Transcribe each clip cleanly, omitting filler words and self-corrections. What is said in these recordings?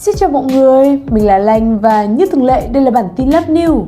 Xin chào mọi người, mình là Lanh và như thường lệ đây là bản tin Lab News.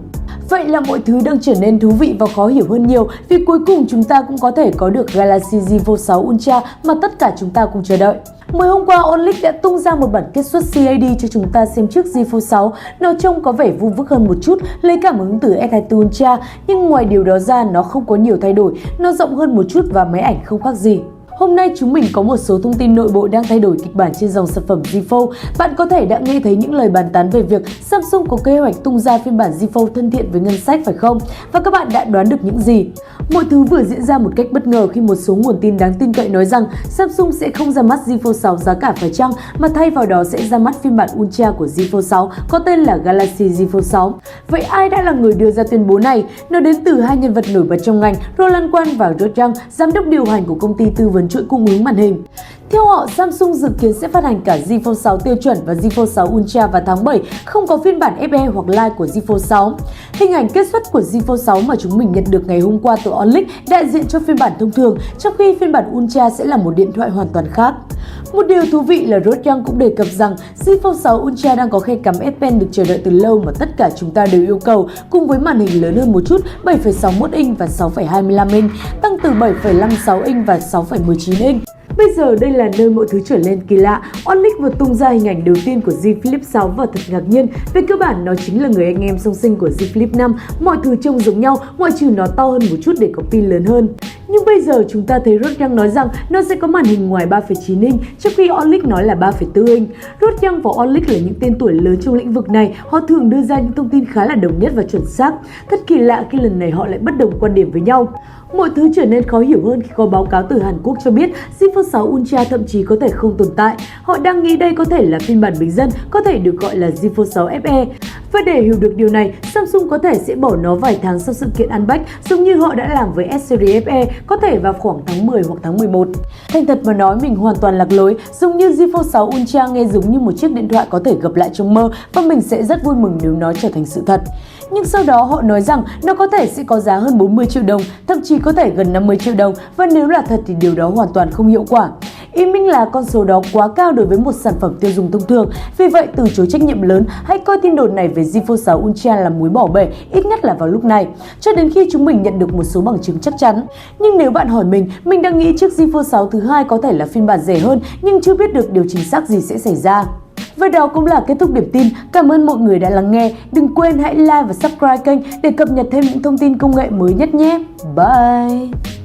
Vậy là mọi thứ đang trở nên thú vị và khó hiểu hơn nhiều vì cuối cùng chúng ta cũng có thể có được Galaxy Z Fold 6 Ultra mà tất cả chúng ta cùng chờ đợi. Mới hôm qua, OnLeak đã tung ra một bản kết xuất CAD cho chúng ta xem chiếc Z Fold 6. Nó trông có vẻ vuông vức hơn một chút, lấy cảm hứng từ S24 Ultra, nhưng ngoài điều đó ra nó không có nhiều thay đổi, nó rộng hơn một chút và máy ảnh không khác gì. Hôm nay chúng mình có một số thông tin nội bộ đang thay đổi kịch bản trên dòng sản phẩm Z Fold. Bạn có thể đã nghe thấy những lời bàn tán về việc Samsung có kế hoạch tung ra phiên bản Z Fold thân thiện với ngân sách phải không? Và các bạn đã đoán được những gì? Mọi thứ vừa diễn ra một cách bất ngờ khi một số nguồn tin đáng tin cậy nói rằng Samsung sẽ không ra mắt Z Fold 6 giá cả phải chăng mà thay vào đó sẽ ra mắt phiên bản Ultra của Z Fold 6 có tên là Galaxy Z Fold 6. Vậy ai đã là người đưa ra tuyên bố này? Nó đến từ hai nhân vật nổi bật trong ngành, Roland Quang và Rod Young, giám đốc điều hành của công ty tư vấn chuỗi cung ứng màn hình. Theo họ, Samsung dự kiến sẽ phát hành cả Z Fold 6 tiêu chuẩn và Z Fold 6 Ultra vào tháng 7, không có phiên bản FE hoặc Lite của Z Fold 6. Hình ảnh kết xuất của Z Fold 6 mà chúng mình nhận được ngày hôm qua từ OnLeak đại diện cho phiên bản thông thường, trong khi phiên bản Ultra sẽ là một điện thoại hoàn toàn khác. Một điều thú vị là Rod Young cũng đề cập rằng Z Fold 6 Ultra đang có khe cắm S Pen được chờ đợi từ lâu mà tất cả chúng ta đều yêu cầu, cùng với màn hình lớn hơn một chút 7,61 inch và 6,25 inch, tăng từ 7,56 inch và 6,19 inch. Bây giờ đây là nơi mọi thứ trở nên kỳ lạ. OnLeak vừa tung ra hình ảnh đầu tiên của Z Flip 6 và thật ngạc nhiên. Về cơ bản nó chính là người anh em song sinh của Z Flip 5. Mọi thứ trông giống nhau, ngoại trừ nó to hơn một chút để có pin lớn hơn. Nhưng bây giờ chúng ta thấy Rod Young nói rằng nó sẽ có màn hình ngoài 3,9 inch, trong khi OnLeak nói là 3,4 inch. Rod Young và OnLeak là những tên tuổi lớn trong lĩnh vực này, họ thường đưa ra những thông tin khá là đồng nhất và chuẩn xác. Thật kỳ lạ khi lần này họ lại bất đồng quan điểm với nhau. Mọi thứ trở nên khó hiểu hơn khi có báo cáo từ Hàn Quốc cho biết Z Fold 6 Ultra thậm chí có thể không tồn tại. Họ đang nghĩ đây có thể là phiên bản bình dân, có thể được gọi là Z Fold 6 FE. Và để hiểu được điều này, Samsung có thể sẽ bỏ nó vài tháng sau sự kiện Unpacked, giống như họ đã làm với S-Series FE, có thể vào khoảng tháng 10 hoặc tháng 11. Thành thật mà nói, mình hoàn toàn lạc lối, giống như Z Fold 6 Ultra nghe giống như một chiếc điện thoại có thể gặp lại trong mơ và mình sẽ rất vui mừng nếu nó trở thành sự thật. Nhưng sau đó họ nói rằng nó có thể sẽ có giá hơn 40 triệu đồng, thậm chí có thể gần 50 triệu đồng, và nếu là thật thì điều đó hoàn toàn không hiệu quả. Ý minh là con số đó quá cao đối với một sản phẩm tiêu dùng thông thường, vì vậy từ chối trách nhiệm lớn, hãy coi tin đồn này về Z Fold 6 Ultra là muối bỏ bể, ít nhất là vào lúc này, cho đến khi chúng mình nhận được một số bằng chứng chắc chắn. Nhưng nếu bạn hỏi mình đang nghĩ chiếc Z Fold 6 thứ hai có thể là phiên bản rẻ hơn, nhưng chưa biết được điều chính xác gì sẽ xảy ra. Và đó cũng là kết thúc điểm tin. Cảm ơn mọi người đã lắng nghe. Đừng quên hãy like và subscribe kênh để cập nhật thêm những thông tin công nghệ mới nhất nhé. Bye!